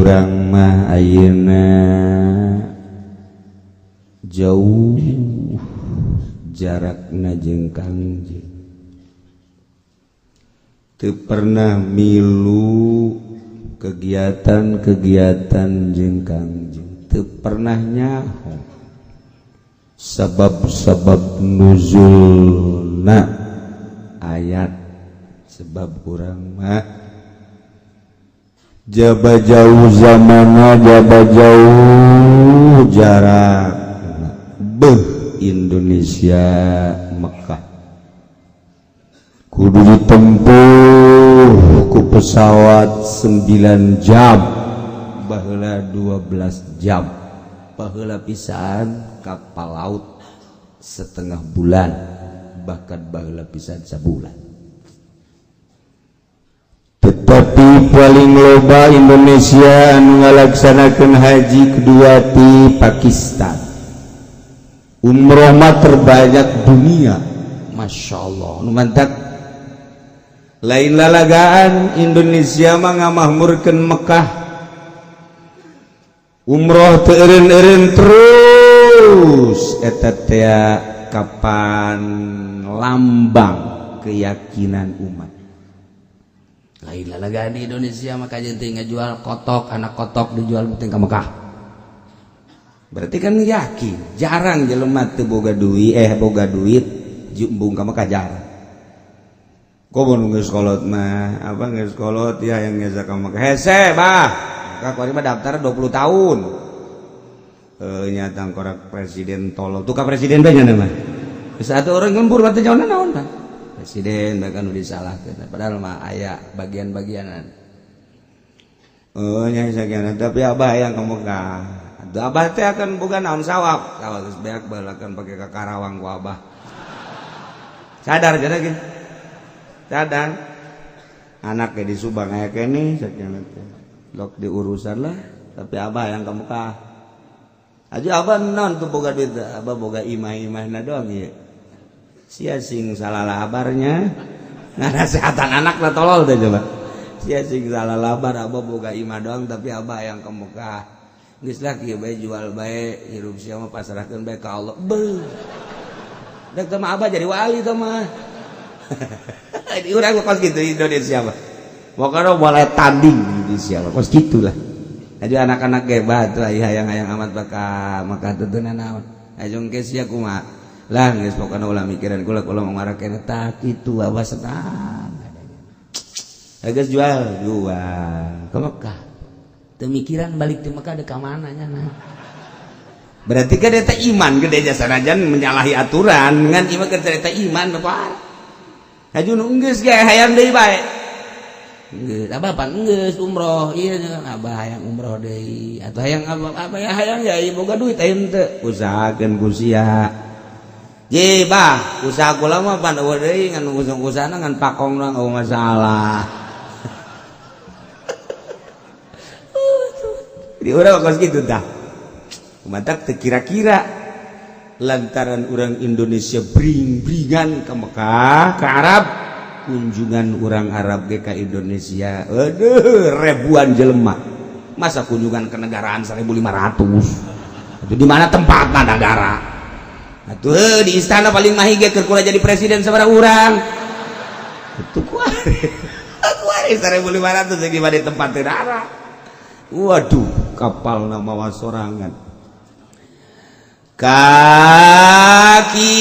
urang mah ayeuna jauh jarakna jeung Kangjeng teu pernah milu kegiatan-kegiatan jeung Kangjeng teu pernah nyaho sabab-sabab nuzulna ayat sebab urang mah jaba jauh zamanna jaba jauh jarak Indonesia Mekah kudu ditempuh ku pesawat 9 jam baheula 12 jam baheula pisan kapal laut setengah bulan bahkan baheula pisan sabulan tetapi paling loba Indonesia anu ngalaksanakeun haji kedua ti Pakistan umroh mah terbanyak dunia Masya Allah nu mantap lain lalagaan Indonesia mah ngamahmurkeun Mekah umroh teu eureun-eureun terus eta teh kapan lambang keyakinan umat lain lalagaan di Indonesia mah kajen teh ngajual kotok anak kotok dijual penting ka Mekah berarti kan yakin jarang jelema teu boga duit jumbung ka Mekah jarang komo geus kolot mah apa geus kolot ya yang ngeza ka Mekah hese bah ka kuari mah daftar 20 tahun nya tangkorak presiden tolol tuh ka presiden teh nya mah geus atuh urang ngempur mah teh jawana naon Pak presiden bahkan nu disalahkeun padahal mah aya bagian-bagianan nya sakian tapi abah yang ka Mekah abah teh akan boga naon sawab geus beak balakan pake ka Karawang ku abah sadar jadi ge sadar anak ge di Subang aya kene sakian teh lok diurusan lah tapi abah yang ka Mekah aja abah naon tuh boga duit abah boga imah-imahna doang ieu sia sing salah labarnya ngasehatan anakna tolol teh coba sia sing salah labar abah boga imah doang tapi abah yang ka Mekah geus lah kieu bae jual bae hirup sia mah pasrahkeun bae ka Allah beuh da teh mah abah jadi wali teh mah di urang kos kitu Indonesia mah pokona boleh tanding Indonesia mah kos kitulah jadi anak-anak ge bae hayang-hayang amat baka maka teteuna naon ajong ke sia kumaha lah geus pokona ulah mikiran kula ngarakeun tah kitu abah senang geus jual ka Mekah pemikiran balik ke Mekah ada ke mana nya nah berarti kan eta iman gede jasa sanajan menyalahi aturan ngan iman kan eta iman bapak haju nu geus ge hayang deui bae geus abah pan geus umroh ieu abah hayang umroh deui atuh hayang apa ya hayang ya boga duit ayeuna teu usahakeun ku sia je bah usaha kula mah pan eueuh deui ngan usahana ngan pakong urang eueuh masalah di urang kos kitu tah kumatak teu kira-kira lantaran urang Indonesia bring-bringan ka Mekah ka Arab kunjungan urang Arab ge ka Indonesia aduh ribuan jelema masa kunjungan ke negaraan 1.500 itu di mana tempatna negara atuh di istana paling mahige keur kula jadi presiden sabaraha urang itu kuari 1.500 ge di tempat teu darah waduh kapal nama sorangan kaki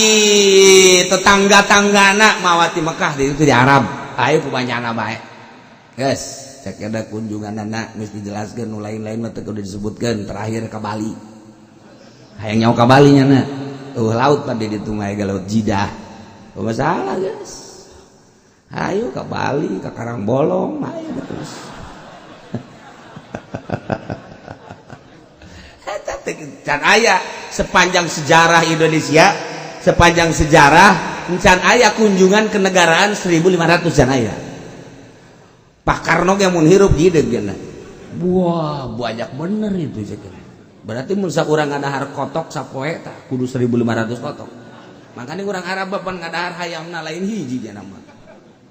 tetangga-tanggana mawati Mekah itu di Arab ayo kumanyana bae guys cek ada kunjungan anak mesti dijelaskan nu lain-lain mah teu kudu disebutkeun terakhir ke Bali hayang nyawa ka Bali nya na laut pada ditunggai ke laut Jidah masalah guys ayo ke Bali ke Karangbolong ayo terus can aya sepanjang sejarah Indonesia sepanjang sejarah can aya kunjungan kenegaraan 1.500 can aya Pak Karno yang mun hirup hideung cenah wah banyak bener itu berarti mun saurang ngadahar kotok sapoe tah kudu 1.500 kotok makanya urang Arab pan ngadahar hayamna lain hiji cenah mah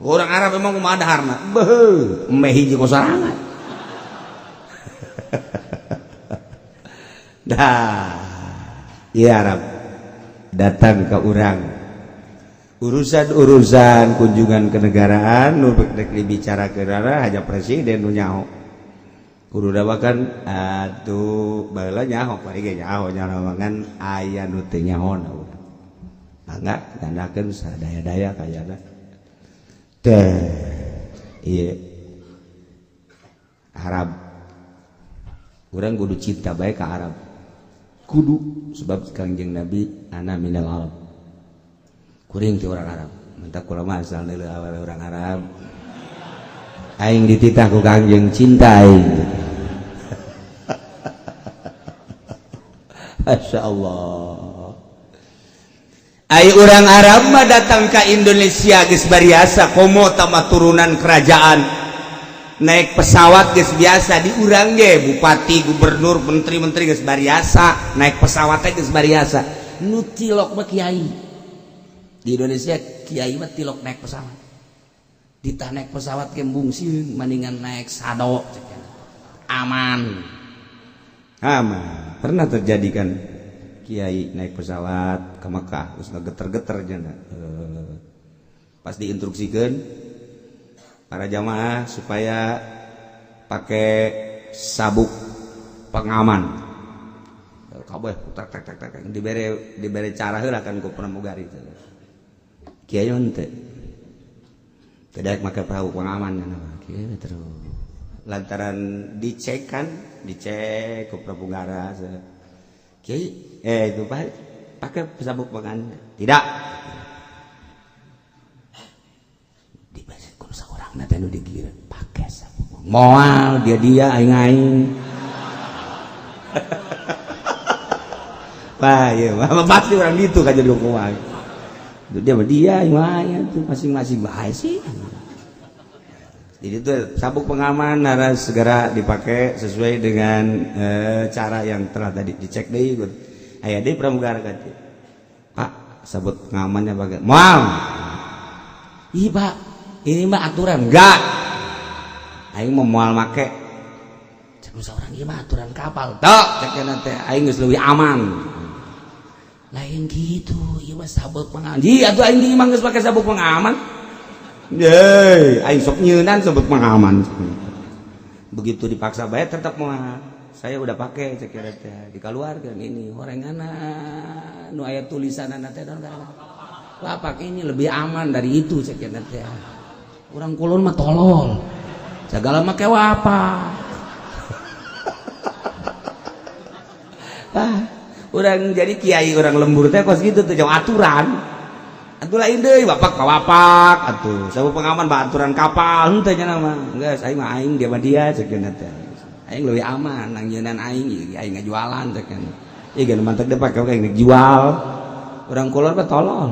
urang Arab emang kumaha daharna beuh eme hiji kosorangan Dah, iya Arab datang ke urang urusan kunjungan kenegaraan nu rek dibicara ke dara haja presiden nu nyaho kudu dawakan atuh baheula nyaho bari ge nyaho nyanawangan aya nu teu nyahona mangga gandakeun sadaya-daya kayana teh ieu Arab urang kudu cinta bae ka Arab kudu sebab Kangjeng Nabi ana minal Arab kuring ti orang Arab mentak ulama asal deuleu awal orang Arab aing dititah ku Kangjeng cinta aing masyaallah ai orang Arab mah datang ke Indonesia geus bariasa komo tama turunan kerajaan naik pesawat geus biasa di urang ge bupati gubernur menteri-menteri geus bariasa naik pesawat geus bariasa nu tilok mah kiai di Indonesia kiai mah tilok naik pesawat ditah naik pesawat ke bungsieun mendingan naik sado aman pernah terjadi kan kiai naik pesawat ke Mekah terus geter-geter jana pas diinstruksikan para jamaah supaya pakai sabuk pengaman kabeh tak dibere cara heula kan ku pramugari kiai henteu tidak make perahu pengaman kiai terus lantaran dicek ku pramugara kiai itu pakai sabuk pengaman tidak dibaca kun saurangna teh nu digieu pakai sabuk moal dia aing wah iya pasti orang gitu kan jadi hukuman dia aing tuh masing-masing bae sih jadi itu sabuk pengaman harus segera dipakai sesuai dengan cara yang telah tadi dicek deh aya deui pramugara ganti Pak sabuk pengamannya pakai moal ih Pak ini mah aturan enggak aing mau moal make cek seorang ieu mah aturan kapal tok cek teh aing geus leuwih aman lain gitu ieu mah sabuk pengaman ji atuh aing mah geus pake sabuk pengaman ye aing sok nyeunan sabuk pengaman begitu dipaksa bae tetap moal saya udah pakai cek teh dikeluarkeun ini horengana nu aya tulisanana teh naon karana lapak ini lebih aman dari itu cek teh urang kulon mah tolol segala make apa urang jadi kiai urang lembur teh kos gitu tuh jauh aturan atuh lain deui bapak kawapak atuh sabuk pengaman ba aturan kapal henteu nya mah geus aing mah aing dia mah dia cek teh aing leuwih aman nang nyeunan aing aing ngajualan cek ieu geus mantep deh pake aing dijual urang kulon mah tolol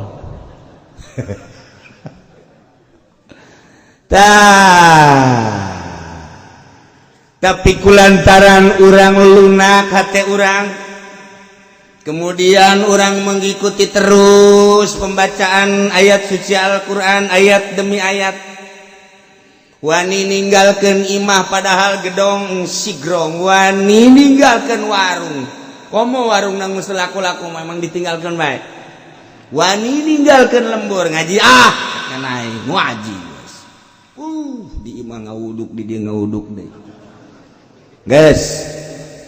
tapi kulantaran urang lunak hate urang kemudian orang mengikuti terus pembacaan ayat suci Al-Quran ayat demi ayat wani ninggalkeun imah padahal gedong sigrong wani ninggalkeun warung komo warung nang geus laku-laku memang ditinggalkeun bae wani ninggalkeun lembur ngaji kenai ngaji di imah ngawuduk di dia ngawuduk deh guys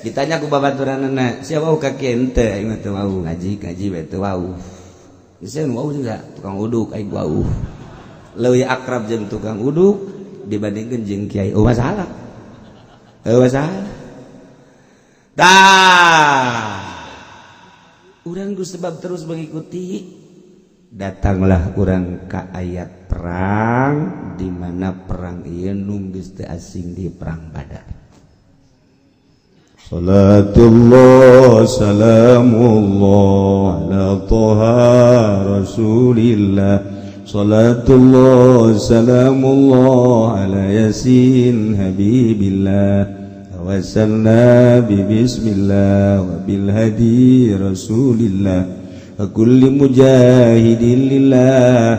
ditanya ku babaturanna sia wau ka kieu henteu aing mah teu wau ngaji bae teu wau geus wau juga tukang uduk aing wau leuwih akrab jeung tukang uduk dibandingkeun jeung kiai masalah urang ku sebab terus mengikuti datanglah urang ka ayat perang di mana perang ieu nu geus teu asing di perang Badar. Salatullah salamullah ala Taha Rasulillah Salatullah salamullah ala Yasin Habibillah Tawassalna bismillah wa bil hadi Rasulillah wa kulli mujahidin lillah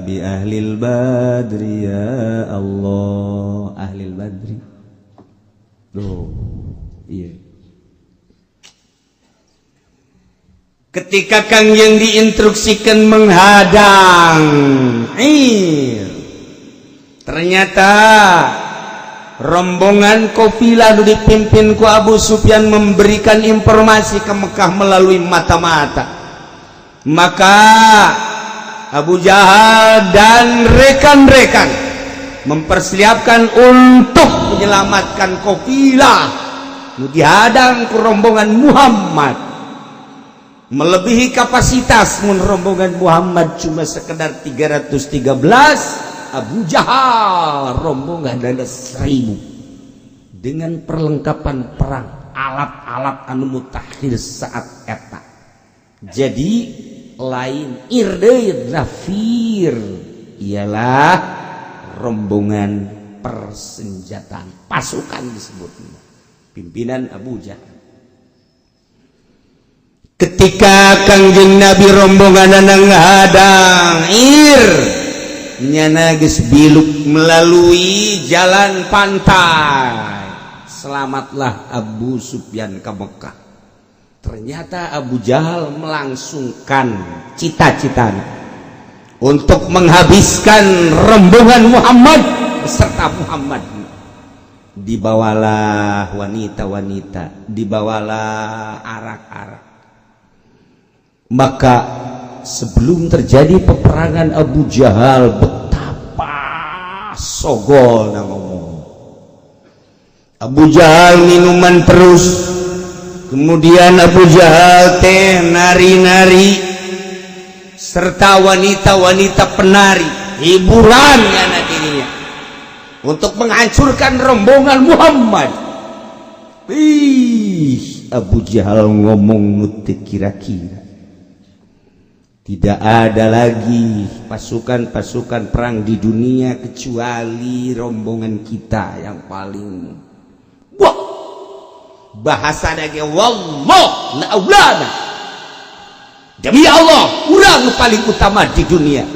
bi ahlil badri ya Allah ahlil badri loh Iya. Ketika Kangjeng diinstruksikan menghadang, ternyata rombongan kafilah dipimpin ku Abu Sufyan memberikan informasi ke Mekah melalui mata-mata. Maka Abu Jahal dan rekan-rekan mempersiapkan untuk menyelamatkan kafilah dihadang ku rombongan Muhammad. Melebihi kapasitas rombongan Muhammad cuma sekedar 313, Abu Jahal rombongan ada 1000 dengan perlengkapan perang, alat-alat anu mutakhir saat eta. Jadi lain irdeid nafir, ialah rombongan persenjataan, pasukan disebutnya, pimpinan Abu Jahal. Ketika Kangjeng Nabi rombongan ngadang nyana geus biluk melalui jalan pantai, selamatlah Abu Sufyan ke Mekah. Ternyata Abu Jahal melangsungkan cita-citanya untuk menghabiskan rombongan Muhammad beserta Muhammad. Dibawalah wanita-wanita, dibawalah arak-arak. Maka sebelum terjadi peperangan, Abu Jahal betapa sogol ngomong. Abu Jahal minuman terus, kemudian Abu Jahal teh nari-nari, serta wanita-wanita penari, hiburan karena dirinya untuk menghancurkan rombongan Muhammad. Abu Jahal ngomong nutik kira-kira tidak ada lagi pasukan-pasukan perang di dunia kecuali rombongan kita yang paling wah, bahasa dage wallah la aulana, demi Allah urang paling utama di dunia.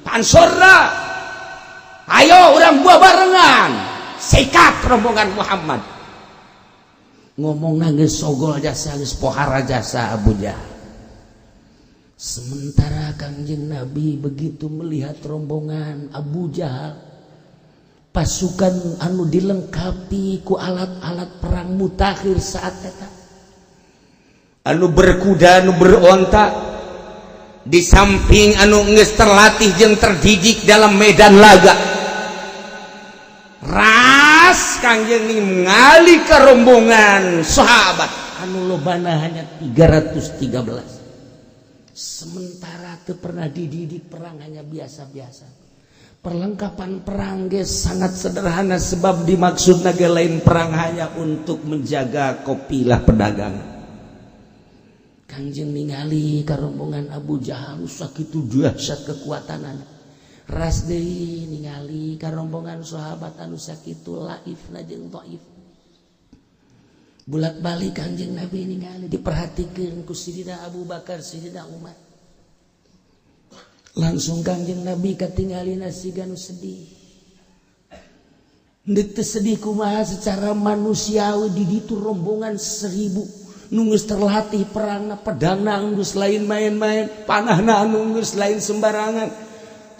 Pansorna ayo urang buah barengan sikat rombongan Muhammad. Ngomong nangis sogol jasa geus pohara jasa Abu Jahal. Sementara Kangjeng Nabi begitu melihat rombongan Abu Jahal, pasukan anu dilengkapi ku alat-alat perang mutakhir saat eta, anu berkuda, anu beronta, di samping anu geus terlatih jeung terdidik dalam medan laga. Ras Kangjeng ningali ka rombongan sahabat anu lobana hanya 313. Sementara teu pernah dididik perang, hanya biasa-biasa. Perlengkapan perang ge sangat sederhana, sebab dimaksudna ge lain perang hanya untuk menjaga kafilah pedagang. Kangjeng ningali ka rombongan Abu Jahal sakitu dahsyat kekuatanana. Ras deui ningali ka rombongan sahabat anu sakitu laifna jeung dhaif. Bolak-balik Kangjeng Nabi ningali, diperhatikeun ku Sidina Abu Bakar, Sidina Umar. Langsung Kangjeng Nabi katinggalina siga nu sedih. Deuk teu sedih kumaha secara manusiawi di ditu rombongan 1000 nu geus terlatih perangna, pedangna geus lain main-main, panahna anu geus lain sembarangan.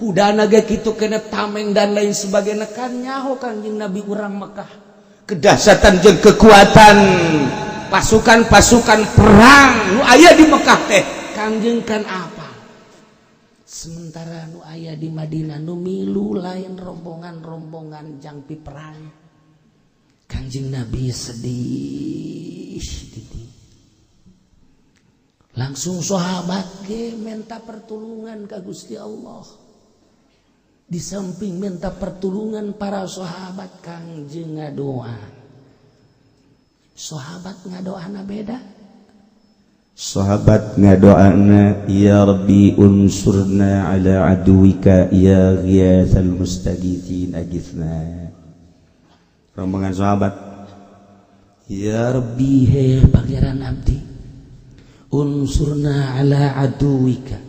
Kudana ge kitu kena tameng dan lain sebagainya. Kan nyaho Kangjeng Nabi urang Mekah kedahsyatan jeung kekuatan pasukan-pasukan perang nu aya di Mekah teh Kangjeng kan apa. Sementara nu aya di Madinah nu milu lain rombongan-rombongan jangpi perang. Kangjeng Nabi sedih. Langsung sahabat ge minta pertolongan ka Gusti Allah. Di samping minta pertolongan para sahabat, Kangjeng ngadoa. Sahabat ngadoana beda. Sahabat ngadoana, ya Rabbi unsurna ala aduwika ya ghiyathal mustagithin agithna. Rombongan sahabat, ya Rabbi he pangeran abdi, unsurna ala aduwika,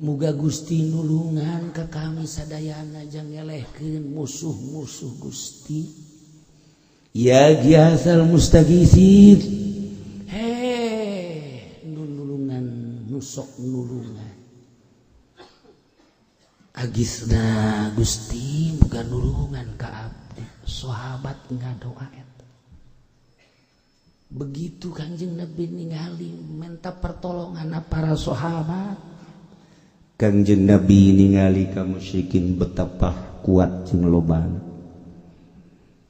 muga Gusti nulungan ke kami sadayana, jang ngelehkeun musuh-musuh Gusti. ya giasal mustagisin nulungan nusok nulungan agisna Gusti muga nulungan ka abdi sahabat ngadoa eta begitu Kangjeng Nabi ningali minta pertolongan para sahabat Kangjeng Nabi ningali ka musyrikin betapa kuat jeung lobana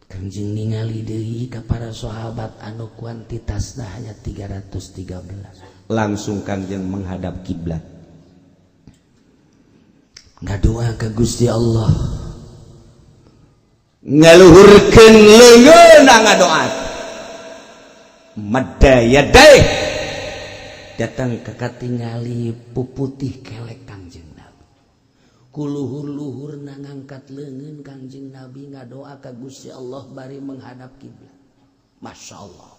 Kangjeng ningali deui ka para sahabat anu kuantitasna hanya 313 langsung Kangjeng menghadap kiblat ngadoa ka Gusti Allah ngaluhurkeun leungeunna ngadoa madda yadaih datang ka katingali puputih kelek Kangjeng Nabi kuluhur-luhurna ngangkat leungeun Kangjeng Nabi ngadoa ka Gusti Allah bari menghadap kiblat Masya Allah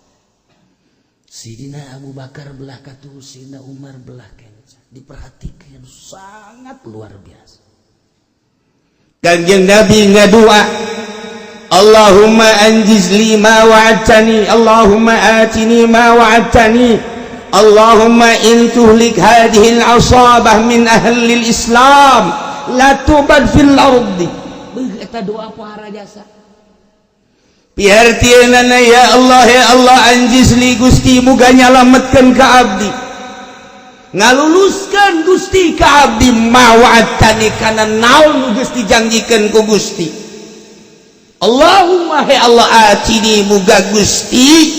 Sidina Abu Bakar belah katuh Sidina Umar belah kenca diperhatikan sangat luar biasa Kangjeng Nabi ngadoa Allahumma anjiz li ma wa'adtani Allahumma atini ma wa'adtani Allahumma in tuhlik hadhihi al-asabah min ahli al-islam la tubad fil ardi eta doa pohara jasa pihartieunana ya Allah anjiz li Gusti muga nyalametkeun ka abdi ngaluluskeun Gusti ka abdi ma wa'adtani kana naon geus dijanjikeun ku Gusti Allahumma he Allah atini muga Gusti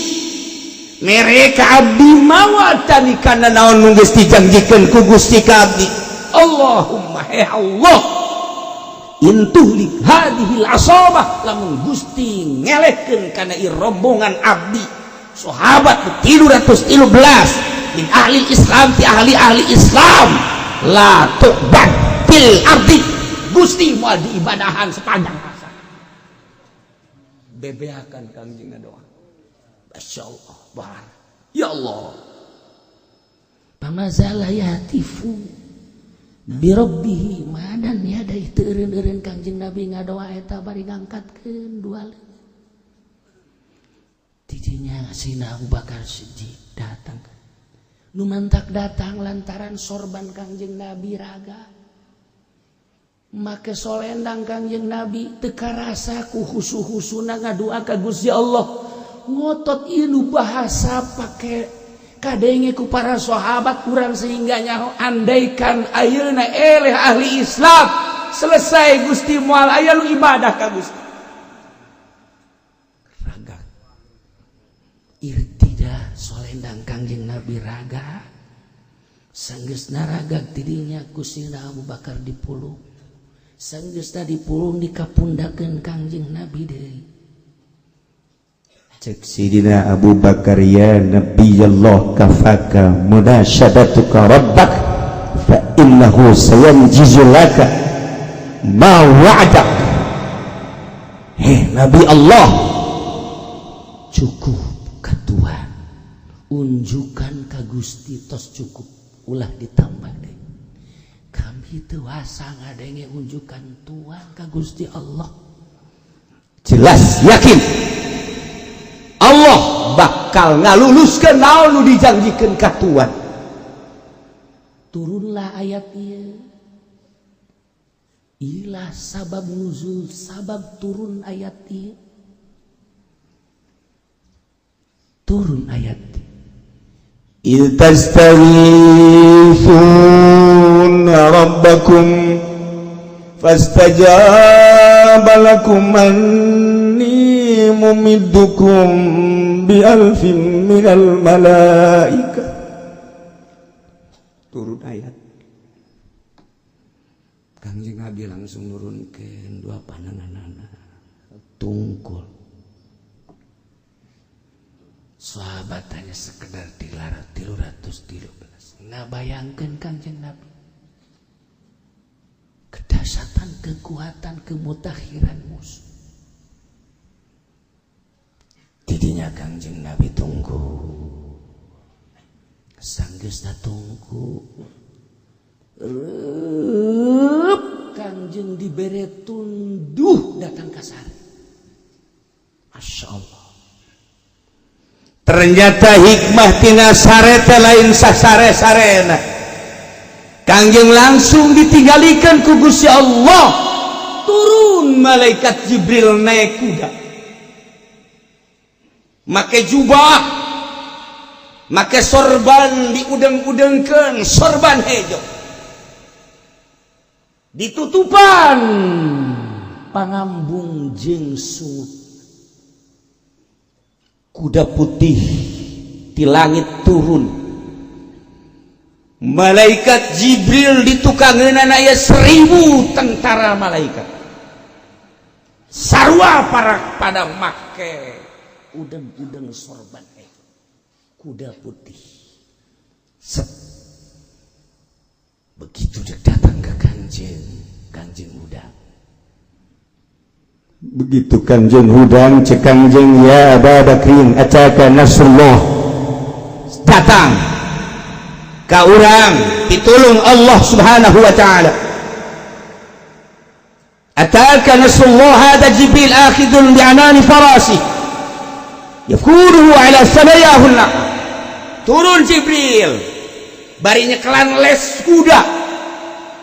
mereka abdi mawatani kana naon nu geus dijanjikeun ku Gusti ka abdi Allahumma he Allah intuhlik hadhil asabah lamun Gusti ngelehkeun kana ieu rombongan abdi sahabat 313 min ahli Islam ti ahli Islam la tuqbal fil ardi Gusti moal diibadahan sepanjang masa bebeakan Kangjeng doa Masya Allah bahar ya Allah pamazalah yatifu birabbihi madan ya da teu eureun-eureun Kangjeng Nabi ngadoa eta bari ngangkatkeun dua leungeun tidinya Sayyidina Abu Bakar Siddiq datang nu mantak datang lantaran sorban Kangjeng Nabi raga make solendang Kangjeng Nabi teka rasa ku husu-husuna ngadoa ka Gusti Allah ngotot ieu bahasa pake kadenge ku para sahabat kurang sehingga nyaho andaikan ayeuna eleh ahli Islam selesai Gusti moal aya nu ibadah ka Gusti raga irtida solendang Kangjeng Nabi raga sanggeusna raga tidinya ku Sayyidina Abu Bakar dipulung sanggeusna dipulung dikapundakeun Kangjeng Nabi deui cek Sidina Abu Bakar ya Nabi Allah kafaka munasyadatuka rabbak fa innahu sayanjizu laka ma wa'adak Nabi Allah cukup katuan unjukan ka Gusti tos cukup ulah ditambah deui kami teu asa ngadenge unjukan tuan ka Gusti Allah jelas yakin Allah bakal ngaluluskeun naon nu dijanjikeun ka tuan turunlah ayat ieu ilah sabab nuzul sabab turun ayat ieu turun ayat إذ تستغيثون ربكم فاستجاب لكم أني ممدكم بألف من الملائكة turun ayat Kangjeng Nabi langsung nurunkeun dua pandanganna tungkul sahabat hanya sekedar dilarang 313 ngabayangkeun Kangjeng Nabi kedahsyatan kekuatan kemutakhiran musuh tidinya Kangjeng Nabi tunggu sanggeusna tunggu Kangjeng dibere tunduh datang ka sare Masya Allah ternyata hikmah tina sareta lain sasare-sarena. Kangjeng langsung ditinggalikan ku Gusti Allah, turun malaikat Jibril naik kuda, make jubah, make sorban diudeng-udengkeun, sorban hejo, ditutupan pangambung jeung sungut. Kuda putih di langit turun, malaikat Jibril ditukangeunana aya 1000 tentara malaikat sarua para pada make udeng-udeng sorban kuda putih. Set. Begitu dia datang ke Kangjeng Hudang. Begitu Kangjeng Hudang cek Kangjeng, ya Aba Bakrin ataka nasrullah, datang ka urang pitulung Allah subhanahu wa ta'ala. Ataka nasrullah, hada Jibril akhidun bi'anani farasi yakuruhu ala sabayahullah. Turun Jibril bari nyekelan les kuda,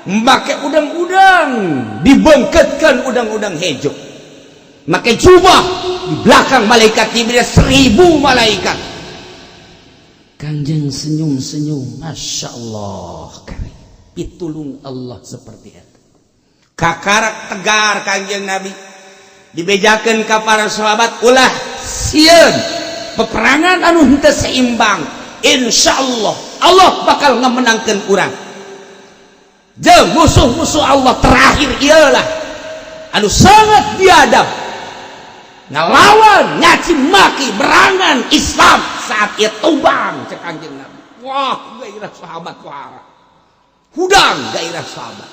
make udang-udang, dibengketkan udang-udang hejo, make jubah, di belakang malaikat Jibril 1000 malaikat. Kangjeng senyum-senyum, Masya Allah, pitulung Allah seperti itu. Kakarak tegar Kangjeng Nabi, dibejakan ke para sahabat, ulah sieun peperangan anu henteu seimbang, insyaallah Allah bakal ngamenangkeun urang. Jeung musuh-musuh Allah terakhir ialah anu sangat biadab, ngalawan nyaci maki berangan Islam saat ia tumbang cek Kangjeng Nabi. Wah, gairah sahabat wara Hudang, gairah sahabat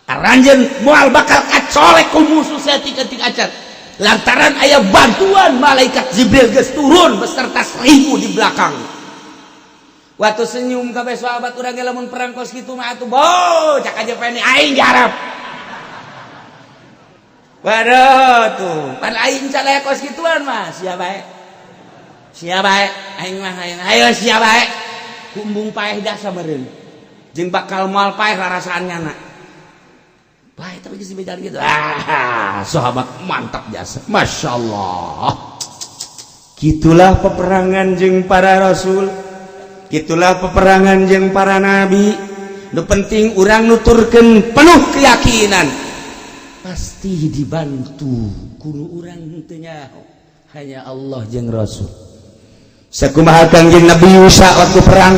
aranjeun moal bakal kacolek ku musuh saeutik-eutik acan lantaran aya bantuan malaikat Jibril geus turun beserta 1000 di belakang. Waktu senyum kabeh sahabat, urang ge lamun perang kos kitu mah atuh cak aja pene aing jarap. Waduh tuh, pan aing caleh kos gituan mah sia bae. Sia bae, aing mah ayo sia bae. Kumbung paeh dah sabereun. Jeung bakal moal paeh rarasaannya na. Bae tapi geus beda gitu. Sahabat mantap jasa. Masya Allah. Gitulah peperangan jeung para rasul. Gitulah peperangan jeung para nabi. Nu penting urang nuturkeun penuh keyakinan. Pasti dibantu kudu urang henteu nyaho, hanya Allah jeung Rasul. Sakumaha Kangjeng Nabi Musa waktu perang.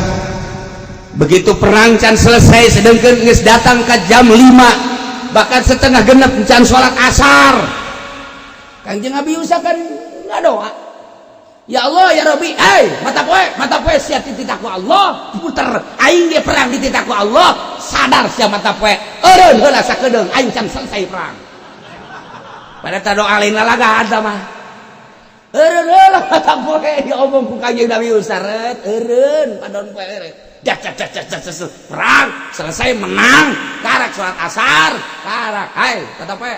Begitu perang can selesai, sedengkeun geus datang ka jam 5, bahkan setengah genep can salat asar. Kangjeng Nabi Musa kan ngadoa, ya Allah ya Rabbi, mata poe sia tititaku Allah, diputer aing ge perang di tititaku Allah, sadar sia mata poe eureun heula sakedeung aing can selesai perang. Pada doa lain lalagaan mah eureun heula mata poe diomong ku Kangjeng Nabi Musa ret eureun padon poe eureun perang selesai menang karak salat asar karak mata poe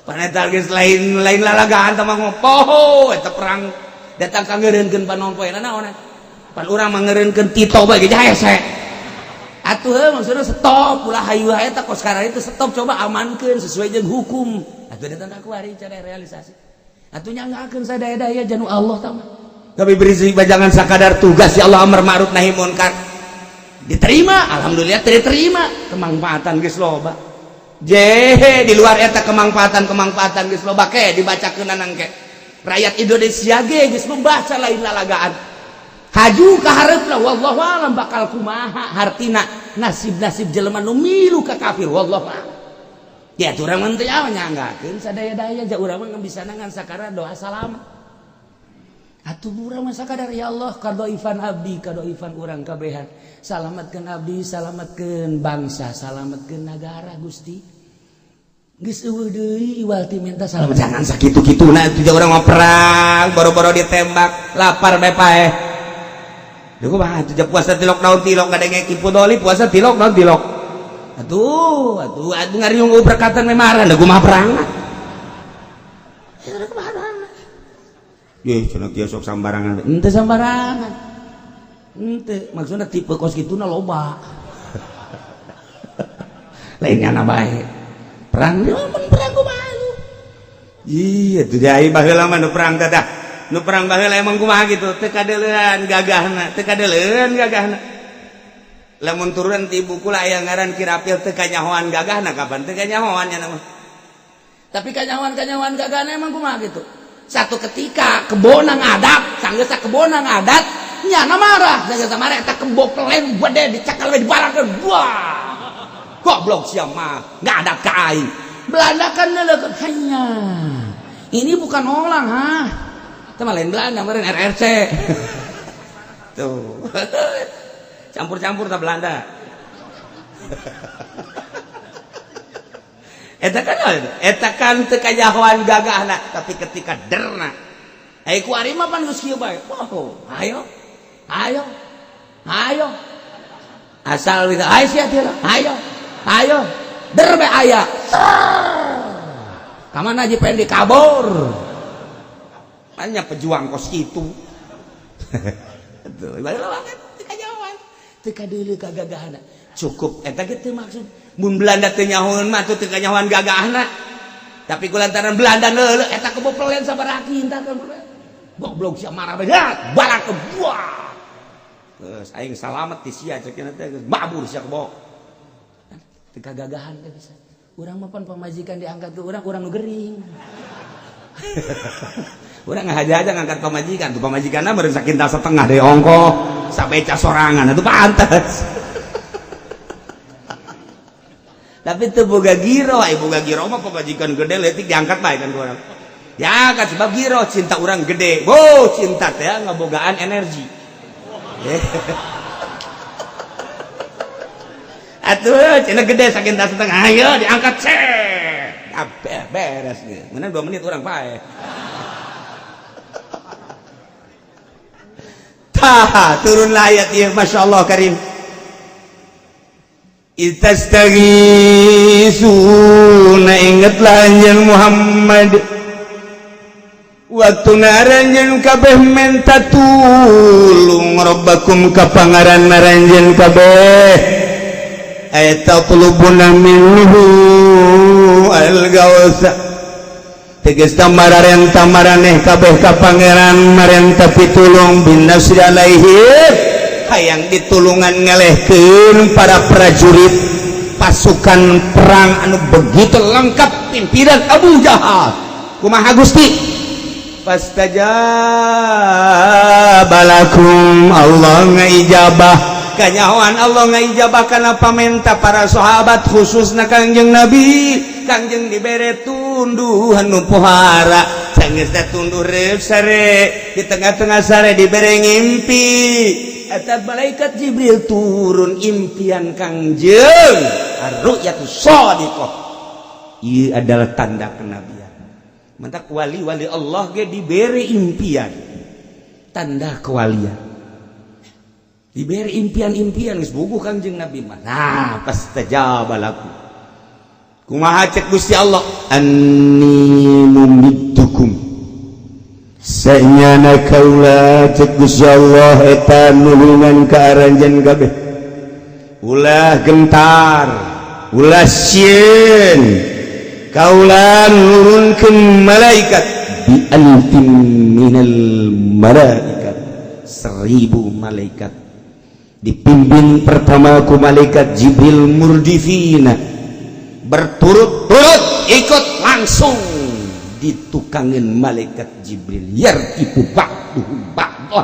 panetal geus lain lalagaan tah mah poho eta perang datang ka ngeureunkeun panon poe naon pan urang mah ngeureunkeun tito bae ge hese atuh maksudna stop ulah hayu eta kos karana itu stop coba amankeun sesuai jeung hukum atuh datang ka kuari cara realisasi atuh nyanggakeun sadaya-daya janu Allah tah mah tapi berisi bajangan sakadar tugas ya Allah amar ma'ruf nahi munkar diterima alhamdulillah diterima kemanfaatan geus loba jehe di luar eta kemanfaatan geus loba ke dibacakeun nangke rakyat Indonesia ge geus membaca lain lalagaan haju ka hareupna wallahu alam bakal kumaha hartina nasib-nasib jelema nu milu ka kafir wallahu alam ya urang mah teu nyanggakeun sadaya-daya ja urang mah bisa ngan sakara doa salamat atuh urang mah sakadar ya Allah kadoifan abdi kadoifan urang kabehan salamatkeun abdi salamatkeun bangsa salamatkeun nagara Gusti geus eueuh deui iwal ti minta salamet jangan sakitu-kituna atuh urang mah perang boro-boro ditembak lapar bae paeh deuk mah atuh puasa tilok naon tilok ngadenge kipu doli puasa tilok naon tilok atuh ngariung berkatan memaran deuk mah perang cenah kieu sok sambarangan. Henteu sambarangan. Henteu, maksudna tipe kos kituna loba. Lainnya na bae. Perang perang kumaha lu? Iya, tuh jai baheula mah nu perang teh dah. Nu perang baheula emang kumaha gitu, teu kadeuleun gagahna, teu kadeuleun gagahna. Lamun turun ti buku lah aya ngaran Kirapil teu kanyahoan gagahna kapan teu kanyahoan nya mah. Tapi kanyahoan gagahna emang kumaha gitu. Satu ketika kebona ngadat, sanggeus kebona ngadat, nyana marah, sanggeus marah eta kebo pelen gede dicakal we dibarangkeun. Wah. Goblok sia mah, ngadat ka aing. Belanda kan neuleun hanya. Ini bukan orang, ha. Itu mah lain Belanda, meureun RRC. Tuh. Campur-campur ta Belanda. Eta kan teu kajahoan gagahna, tapi ketika derna. Ku ari mah pan geus kieu bae. Oh, ayo. Ayo. Ayo. Asal we ayo sia teh. Ayo. Ayo. Der be aya. Ka mana aja pengen dikabur. Banyak pejuang kos kitu. Tuh, baheula banget teu kajahoan. Teu kadeuleu ka gagahna. Cukup eta ge teu maksud mun Belanda teu nyahoeun mah teu kanyahoan gagahna. Tapi kulantaran Belanda leuleuh eta kebo pelen sabaraha kinta kan. Goblok sia marah bae. Barang ke buah. Geus aing salamet ti sia cek teh geus babur sia kebo. Teu kagagahan teh bisa. Urang mah pan pamajikan diangkat ke urang nu gering. Urang ngahaja-haja ngangkat pamajikan, tuh pamajikanna meureun sakintal setengah deui ongkoh, sabeca sorangan atuh pantes. Tapi teu boga giro, boga giro mah pamajikan gede leutik diangkat bae kan urang. Ya kan sebab giro cinta urang gede. Bo, cinta teh ngabogaan energi. Atuh cenah gede sakintal setengah, ayo diangkat beres ge. Meunang 2 menit urang bae. Tah, turun ayat ieu masyaallah karim. Itastaghisuna ingatlah anjeun Muhammad waktu naranjeun kabeh minta tulung rabbakum ka pangaran naranjeun kabeh eta tulubuna minhu al-gausa tegas tamararen tamaraneh kabeh ka pangeran marenta pitulung bin nasri alaihi hayang ditulungan ngelehkeun para prajurit pasukan perang anu begitu lengkap pimpinan Abu Jahal. Kumaha Gusti? Fastajabalakum Allah ngaijabah kanyahoan Allah ngaijabah kana pamenta para sahabat khususna Kangjeng Nabi. Kangjeng dibere tunduhan nu pohara sanggeus tunduh reuk sare di tengah-tengah sare dibere ngimpi. Eta malaikat Jibril turun impian Kangjeng ar-ru'yatus shadiqah. Ieu adalah tanda kenabian. Mantak wali-wali Allah ge diberi impian. Tanda kewalian. Diberi impian-impian geus bubuh Kangjeng Nabi mah. Nah, pastajaba lakum. Kumaha cek Gusti Allah? Anni mumiddukum sanyana kaula cek Gusti Allah eta nulungan ka aranjeun kabeh ulah gentar ulah sieun kaula nurunkeun malaikat bi alfin minal malaikat 1000 malaikat dipimpin pertama ku malaikat Jibril murdifina berturut-turut ikut langsung ditukangin malaikat Jibril yartifu ba'duhum ba'dah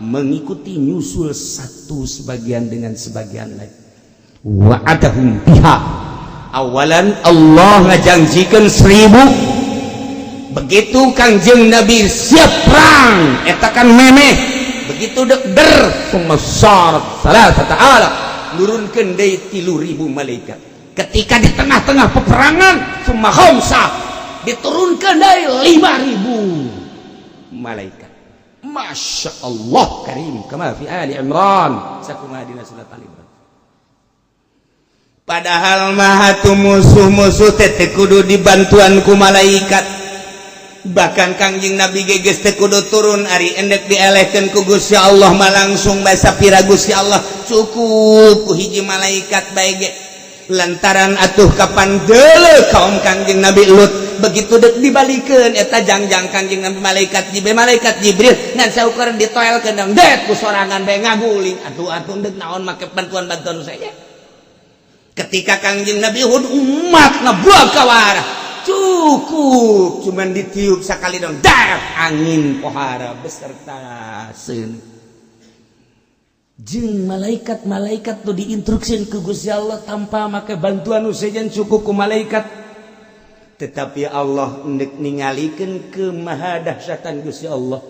mengikuti nyusul satu sebagian dengan sebagian lain wa'adahum biha awalan Allah ngajanjikeun 1000 begitu Kangjeng Nabi siap perang eta kan memeh begitu der sumasarat salasata ala nurunkeun deui 3000 malaikat ketika di tengah-tengah peperangan summa khamsah diturunkan dari 5.000 malaikat. Masya Allah karim kama fi Ali Imran sakumadina surat Ali Imran. Padahal mah tu musuh-musuh teh kudu dibantuan ku malaikat bahkan Kangjeng Nabi geges teu kudu turun ari endek dielehkeun ku Gusti Allah mah langsung basa pira Gusti Allah cukup ku hiji malaikat bae ge lantaran atuh kapan deuleu kaum Kangjeng Nabi Lut begitu dek dibalikeun eta jangjang Kangjeng Nabi malaikat Jibril ngan saukur ditoelkeun dong det ku sorangan bae ngaguling atuh dek naon make bantuan saya ketika Kangjeng Nabi Hud umatna buah kawarah cukup cuman ditiup sekali dong dar angin pohara beserta seun jeung malaikat tuh diinstruksiin ke Gusti Allah tanpa make bantuan usejan cukup ku malaikat tetapi Allah hendak ningalikeun kemahadahsyatan Gusti Allah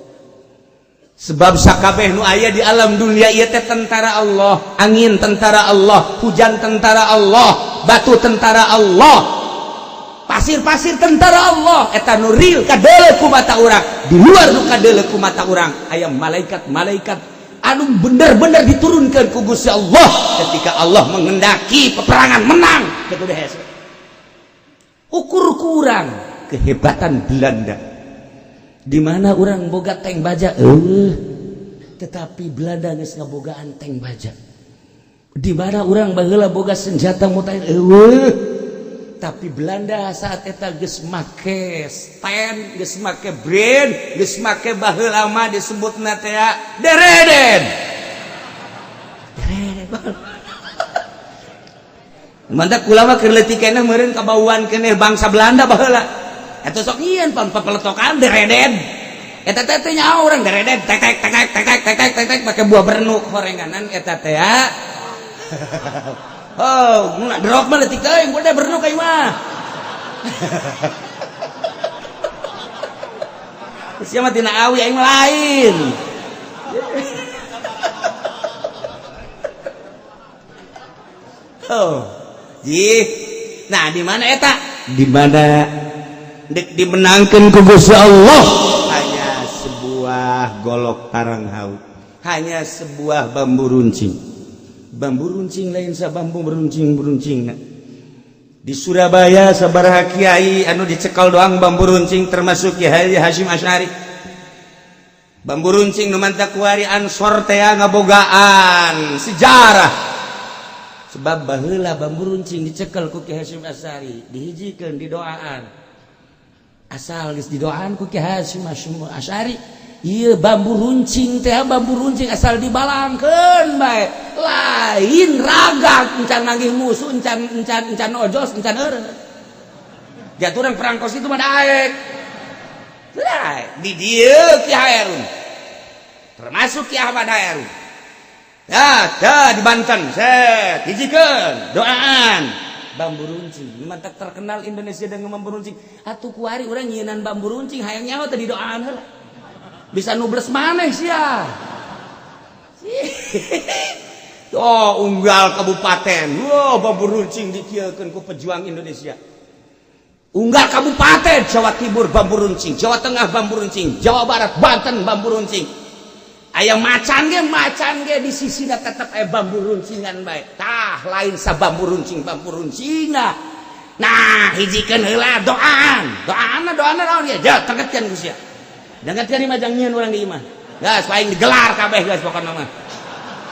sebab sakabeh nu aya di alam dunia ieu teh tentara Allah angin tentara Allah hujan tentara Allah batu tentara Allah pasir-pasir tentara Allah eta nu real kadeuleu ku mata urang di luar nu kadeuleu ku mata urang aya malaikat-malaikat anu bener-bener diturunkeun ku Gusti Allah ketika Allah menghendaki peperangan menang kitu deh ukur kurang kehebatan Belanda di mana urang boga tank baja tetapi Belanda geus ngabogaan tank baja di mana urang baheula boga senjata mutakhir tapi Belanda saat eta geus make stand geus make brand geus make baheula mah disebutna teh dereden mantap kula mah keur leutik keneh meureun kabauan keneh bangsa Belanda baheula eta sok nyieun pan peletokan dereden eta teh nya urang dereden tek tek tek tek tek tek tek tek make buah bernuk horenganan eta teh oh, mun drop mah leutik teuing kudu bernuk ieu mah. Sia mah tina awi aing lain. Oh. Nah, di mana eta? Di mana dek dimenangkeun ku Gusti Allah hanya sebuah golok tarang haut. Hanya sebuah bambu runcing. Bambu runcing lain sa bambu beruncing di Surabaya sabaraha kiai anu dicekal doang bambu runcing termasuk Kiai Hasyim Asy'ari bambu runcing nu manta kuari Ansor teh ngabogaan sejarah sebab baheula bambu runcing dicekal ku Kiai Hasyim Asy'ari dihijikeun didoaan asal geus didoaan ku Kiai Hasyim Asy'ari ieu bambu runcing teh bambu runcing asal dibalangkeun bae lain ragak encan manggih musuh encan ojos encan eureun jatuh urang perangkos itu mah daek di dieu Ki Hairun termasuk Ki Ahmad Hairun di Banten set hijikeun doaan bambu runcing mantap terkenal Indonesia dengan bambu runcing atuh kuari urang nyieunnan bambu runcing hayang nyaho teh didoaan heula bisa nubles maneh sia oh unggal kabupaten bambu runcing dikieukeun ku pejuang Indonesia unggal kabupaten Jawa Timur bambu runcing Jawa Tengah bambu runcing Jawa Barat Banten bambu runcing aya macan ge di sisina tetep aya bambu runcingan bae tah lain sa bambu runcingna nah hijikeun heula doana naon ya ja tengketkeun ku sia jangan cari majang nyieun urang di imah gas paling digelar kabeh gas pokona mah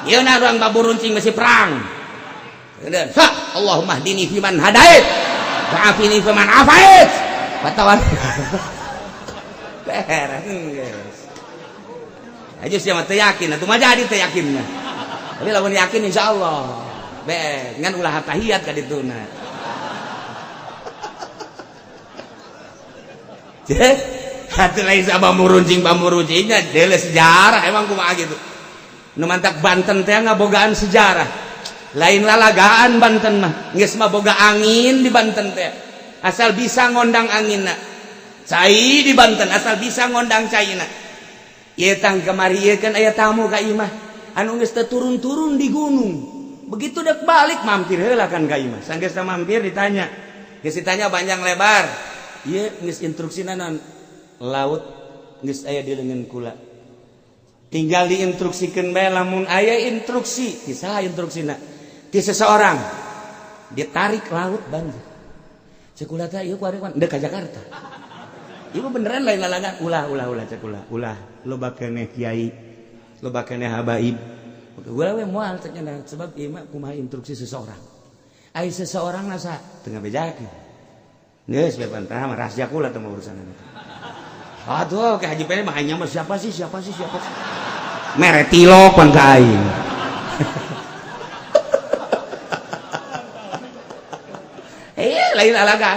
yeuna urang bambu runcing masih perang kemudian Allahumma hdini fiman hadait wa afini fiman afait batawan beres guys aja sia mah teu yakin atuh mah jadi teu yakin mah tapi lamun yakin insyaallah beres ngan ulah tahiyat ka dituna hati lain sa bambu runcingnya dele sejarah emang kumaha gitu nu mantap Banten teh ngabogaan sejarah lain lalagaan Banten mah geus mah boga angin di Banten teh asal bisa ngondang anginna cai di Banten asal bisa ngondang caina ieu tang kemari ieu kan aya tamu ka imah anu geus teu turun-turun di gunung begitu dek balik mampir heula kan ka imah sanggeus mampir ditanya geus ditanya panjang lebar ieu geus instruksina naon laut geus aya di leungeun kula tinggal diinstruksikeun bae lamun aya instruksi kisah instruksina ti seseorang ditarik laut banjir cek kula teh ieu kuari deuk ka Jakarta Ibu beneran lain lalagan. Ulah cek ulah. Loba keneh kiai, loba keneh habaib. Ulah we moal cek nya sebab ieu mah kumaha instruksi seseorang. Ai seseorang nasa tengah bejakeun. Geus we pantah mah rahasia kula teh urusan eta. Aduh, ke Haji Pene mah hanya siapa sih? Mere tilok pan ka aing. Lain alaga.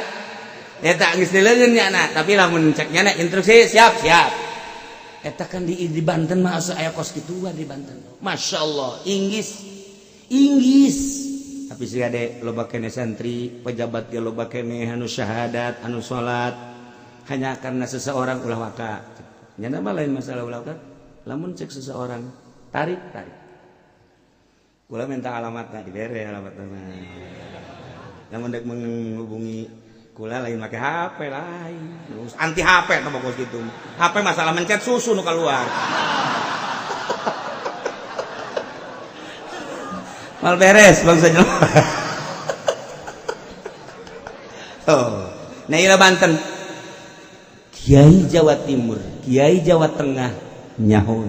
Eta geus dileungeun nya na, tapi lamun cek nya na instruksi siap. Eta kan di Banten mah aya kos kitu di Banten. Masyaallah, inggis. Tapi si ade loba keneh santri, pejabat ge loba keneh anu syahadat, anu salat. Hanya karena seseorang ulah waka. Nya mah lain masalah ulah waka. Lamun cek seseorang tarik. Kula minta alamatna dibere alamatna. Lamun dek menghubungi kula lain make HP lain. Anti HP teh pokos kitu. HP masalah mencet susu nu keluar. Mal beres bangsa jelema. Oh, nah ila Banten. Kiai Jawa Timur, Kiai Jawa Tengah nyaho.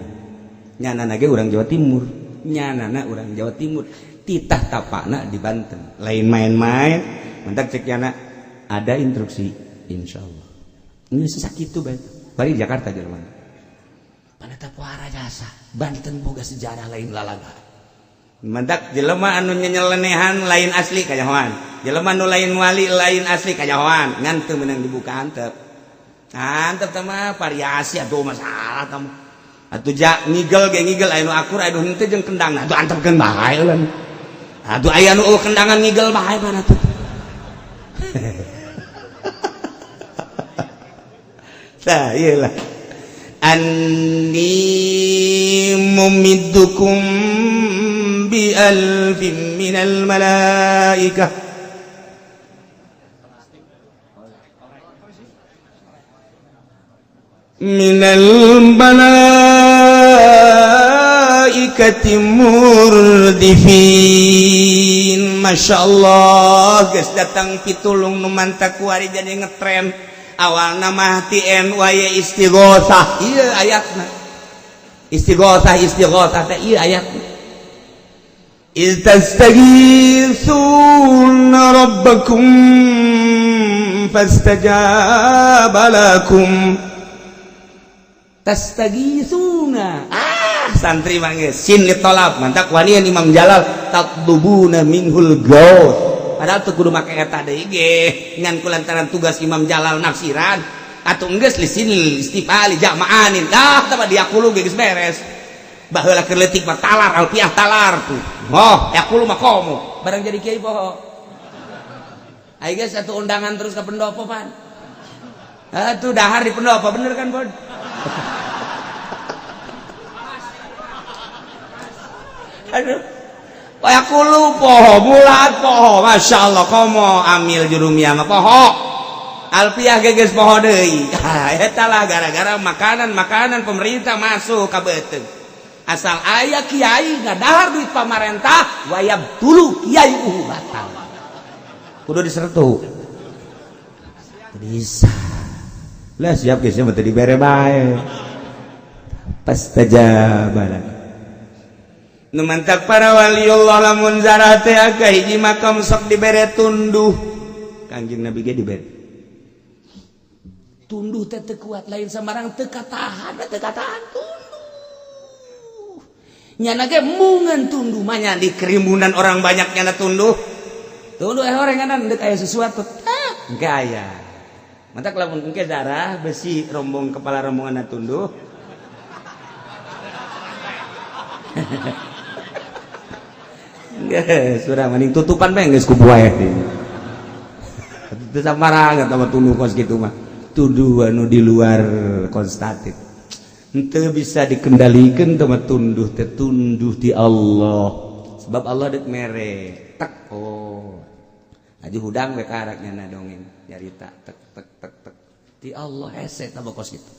Nyanana ge urang Jawa Timur, nyanana urang Jawa Timur. Titah tapakna di Banten. Lain main-main, mentak cek yana ada instruksi insyaallah. Ini sakitu bae. Bari Jakarta jelema. Paneta puara jasa. Banten boga sejarah lain lalaga. Mentak jelema anu nyelenehan lain asli kajahoan. Jelema anu lain wali lain asli kajahoan. Ngan teu meunang dibuka antep. Antep teh mah variasi atuh masalah kamu. Atuh ngigel aya nu akur aya nu henteu jeung kendangna. Atuh antepkeun bae euleun. Aduh aya nu kendangan ngigel bae mana tuh. Tah iyalah. Anni mumiddukum bi alfin minal malaikah. Minal malaikati murdifin. Masya Allah, guys datang pitulung nu mantak kuari jadi ngetren. Awal nama TNY istighosah. Iya ayatna. Istighosah teh iya ayatna. Istastaghitsuna rabbakum fastajaba lakum. Tastaghitsuna. Santri mangge sin ditolak mantak wanian Imam Jalal tatdubuna minhul gaus. Padahal teu kudu make eta deui ge ngan kulantaran tugas Imam Jalal nafsiran atuh enggeus li sinil istifali jamaanin dah tah dia kulu geus beres baheula keur leutik mah talar alfiah talar tuh oh ya kulu mah komo barang jadi kiai poho ai geus atuh undangan terus ka pendopo pan atuh dahar di pendopo bener kan Bod aduh kayak kulu poho, bulat poho, masya Allah komo amil jurumia mah poho, alfiah geges poho deui. Eta lah gara-gara makanan pemerintah masuk ka beuteung. Asal aya kiai ngadahar duit pamarentah, wayab dulu kiai batal. Kudu disertu. Bisa. Lah siap geus mah teu dibere bae. Pastajabala. Nu mantak para waliullah lamun zarah teh ka hiji makam sok dibere tunduh. Kanjeng Nabi ge dibere. Tunduh teh teu kuat lain samarang teu katahan tunduh. Nyana ge mungan tunduh mah nya di kerimbunan orang banyak nyana tunduh. Tunduh orenganan deuk aya sesuatu. Engke aya. Mantak lamun engke zarah besi rombong kepala rombongan tunduh. Sudah mending tutupan bae geus ku buaya teh. Teu samarangan sama tunduh kos kitu mah. Tunduh anu di luar konstatif. Henteu bisa dikendalikeun teh mah tunduh teh tunduh di Allah. Sebab Allah deuk mere. Tek oh. Aji hudang we karak nyana dongeng nyarita tek. Di Allah hese tah kos kitu.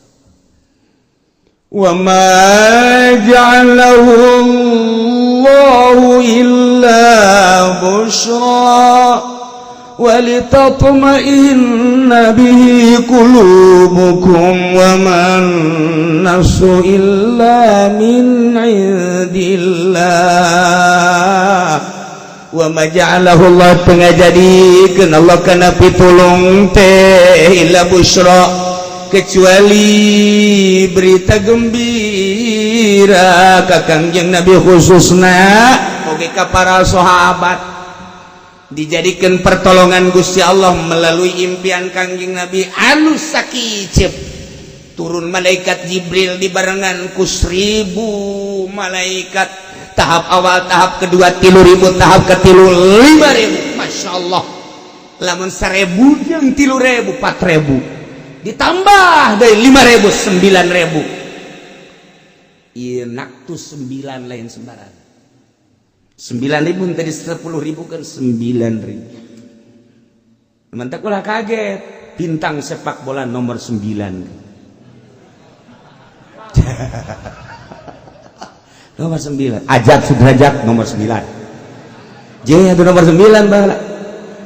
Wa ma ja'alahu Allahu illa busyra walitatma'inna bihi qulubukum wa man nasru illa min indillah wa ma ja'alahu Allah pengajadikeun Allah kana pitulung teh illa busra kecuali berita gembira ka Kangjeng Nabi khususna oge ka para sahabat dijadikan pertolongan Gusti Allah melalui impian Kangjeng Nabi anu sakicep turun malaikat Jibril dibarengan ku 1000 malaikat tahap awal tahap kedua 3.000 tahap ketilu 5.000 Masya Allah lamun 1.000 jeung 3.000 4.000 ditambah dari 5.000 9.000 ieu naktu 9 lain sembarangan 9.000 tadi 10.000 kan 9.000 mantak ulah kaget bintang sepak bola nomor 9 nomor 9 Ajat Sudrajat nomor 9 J itu nomor 9 baheula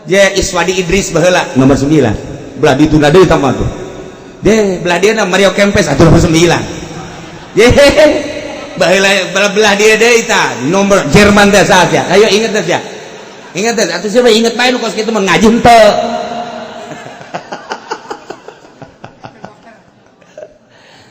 J Iswadi Idris baheula nomor 9 belah ditunda deui tambah tuh D belah dia Mario Kempes atuh nomor 9 J belah dia deui tah nomor Jerman teh saja ayo inget teh ya inget teh atuh siapa inget bae nu kos kitu mah ngaji henteu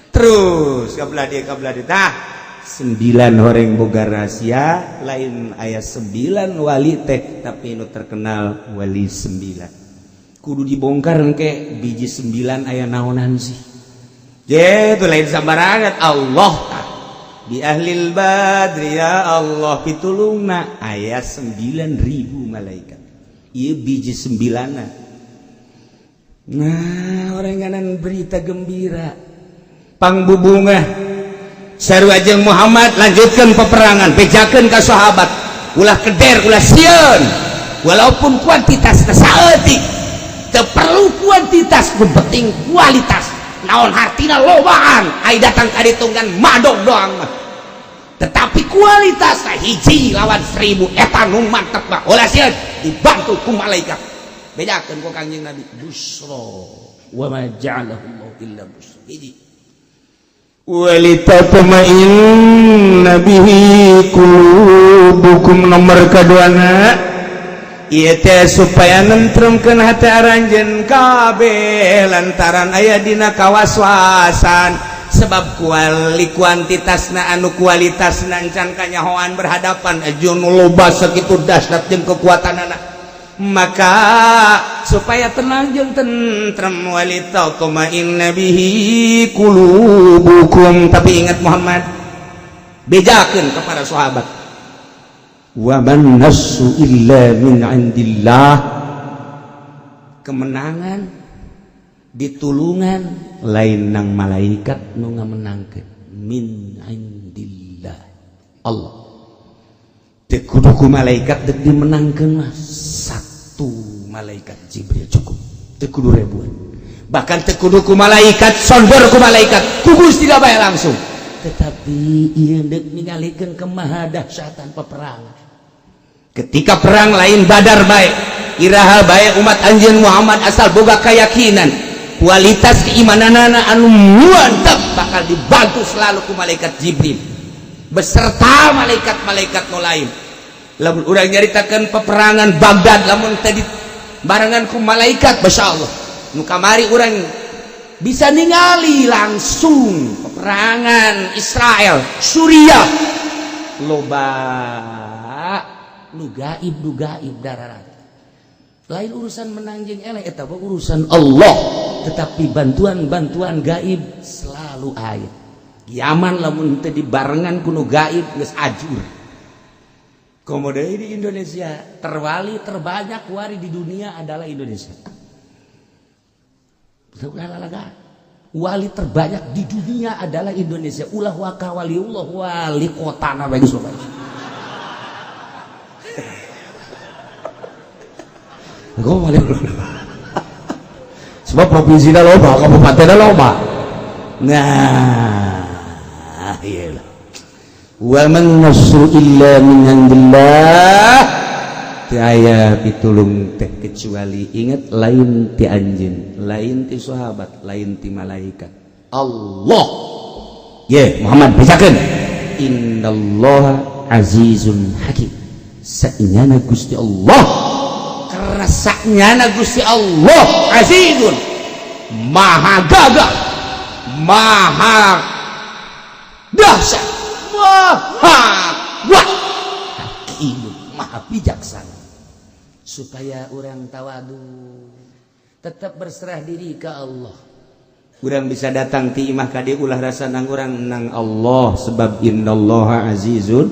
terus kabelah dia tah 9 horeng boga rahasia lain aya 9 wali teh tapi nu terkenal wali 9 kudu dibongkar engke biji 9 aya naonan sih je itu lain sambarangan Allah di ahlil badri ya Allah pitulungna aya 9.000 malaikat ieu biji 9-na nah orenganan berita gembira pangbubungah sarua jeung Muhammad lanjutkan peperangan bejakeun ka sahabat ulah keder ulah sieun walaupun kuantitasna saeutik teu perlu kuantitas nu penting kualitas naon hartina lobaan ai datang ka ditu ngan madog doang mah tetapi kualitasna hiji lawan 1000 eta nu mantep mah ulah sieun dibantu ku malaikat bejakeun ku Kangjeng Nabi busra wa ma ja'alahu Allah illa busra hiji walitatma'inna bihi qulubukum nomor kaduana ieu teh supaya nentremkeun hati aranjeun kabeh lantaran aya dina kawaswasan sebab kuantitasna anu kualitasna encan kanyahoan berhadapan ejun loba sakitu dahsyat jeung kekuatanana maka supaya tenang jeung tentrem walitatma'inna bihi qulubukum tapi ingat Muhammad bejakeun kepada sahabat wa man nasru illa min indillah kemenangan ditulungan lain nang malaikat nu ngamenangkeun min indillah Allah teu kudu ku malaikat deuk dimenangkeun mah satu malaikat Jibril cukup teu kudu ribuan bahkan teu kudu ku malaikat sondor ku malaikat ku Gusti bae langsung tetapi ieu deuk ningalikeun kemaha dahsyatan peperangan ketika perang lain Badar bae iraha bae umat anjeun Muhammad asal boga keyakinan kualitas keimananana anu mantap bakal dibantu selalu ku malaikat Jibril beserta malaikat-malaikat nu lain lamun urang nyaritakeun peperangan Baghdad lamun tadi barengan ku malaikat masyaallah nu kamari urang bisa ningali langsung peperangan Israel Suriah loba nu gaib darah lain urusan menang jeung eleh eta urusan Allah tetapi bantuan gaib selalu aya Yaman lamun teu dibarengan ku nu gaib geus ajur komodo di Indonesia terwali terbanyak wari di dunia adalah Indonesia wali terbanyak di dunia adalah Indonesia ulah waka waliullah wali kotana bae geus sebab provinsinya loba kabupatennya loba nah iyalah wa man nasru illa min indillah teu aya pitulung teh kecuali ingat lain ti anjeun, lain ti sahabat, lain ti malaikat. Allah. Ye, Muhammad bacakeun. Innallaha azizun hakim. Saenyana Gusti Allah. Karena saenyana Gusti Allah azizun. Maha gagah. Maha dahsyat. Maha kuat. Hakim, maha bijaksana. Supaya orang tawadu, tetap berserah diri ke Allah. Urang bisa datang ti imah ka dieu ulah rasa nang urang nang Allah sebab innallaha azizun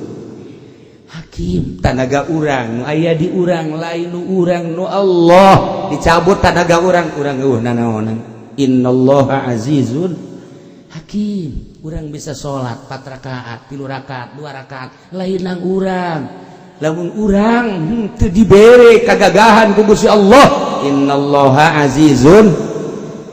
hakim. Tanaga urang nu aya di urang lain nu urang nu Allah dicabut tanaga urang nanaonan innallaha azizun hakim. Urang bisa salat 4 rakaat 3 rakaat 2 rakaat lain nang urang. Lamun urang teu dibere kagagahan ku Gusti Allah innallaha azizun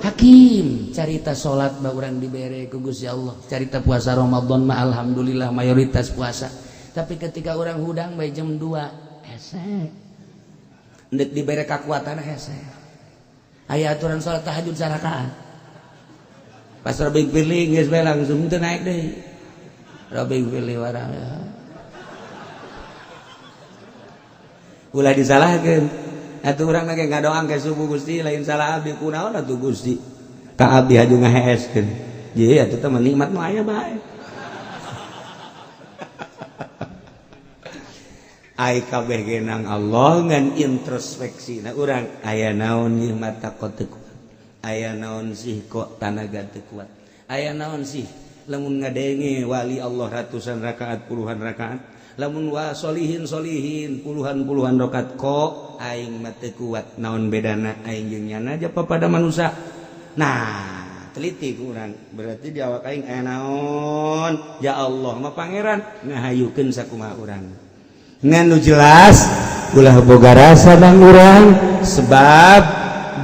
hakim. Carita salat mah urang dibere ku Gusti Allah, carita puasa Ramadan mah alhamdulillah mayoritas puasa. Tapi ketika orang hudang bae jam 2 hese ndek dibere kakuatan hese. Aya aturan salat tahajud sarakaat. Pas robing pilih geus bae langsung teu naik deui. Robing pilih warang ya. Ulah disalahkeun. Atuh urang ge ngadoang ke subuh Gusti lain salah abdi kunaon atuh Gusti? Ka abdi haju ngaheeskeun. Ye atuh teh nikmat mah aya bae. Ai kabeh ge nang Allah ngan introspeksina urang aya naon ieu mata kok teu kuat. Aya naon sih kok tanaga teu kuat. Aya naon sih lamun ngadenge wali Allah ratusan rakaat puluhan rakaat. Lamun wa solihin puluhan rakaat kok aing mah teu kuat. Naon bedana aing jeung nyana aja pada manusia. Nah, teliti kurang berarti di awak aing aya naon? Ya Allah mah pangeran ngahayukeun sakumaha urang. Ngan nu jelas ulah boga rasa nang urang sebab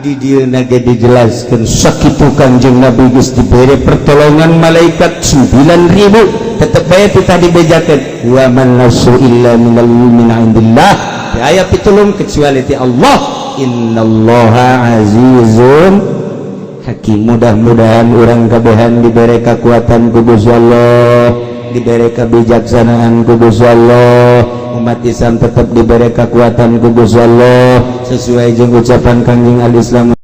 di dieu ge dijelaskeun sakitu Kanjeng Nabi geus dibere pertolongan malaikat 9.000 tetep bae tadi bejakeun wa man nasu illa minal min indillah. Teu aya pitulung kecuali ti Allah. Innallaha azizun hakim. Mudah-mudahan orang kabehan diberi kekuatan ku Gusti Allah, diberi kebijaksanaan ku Gusti Allah, umat Islam tetap diberi kekuatan ku Gusti Allah sesuai jeung ucapan Kanjeng Al-Islam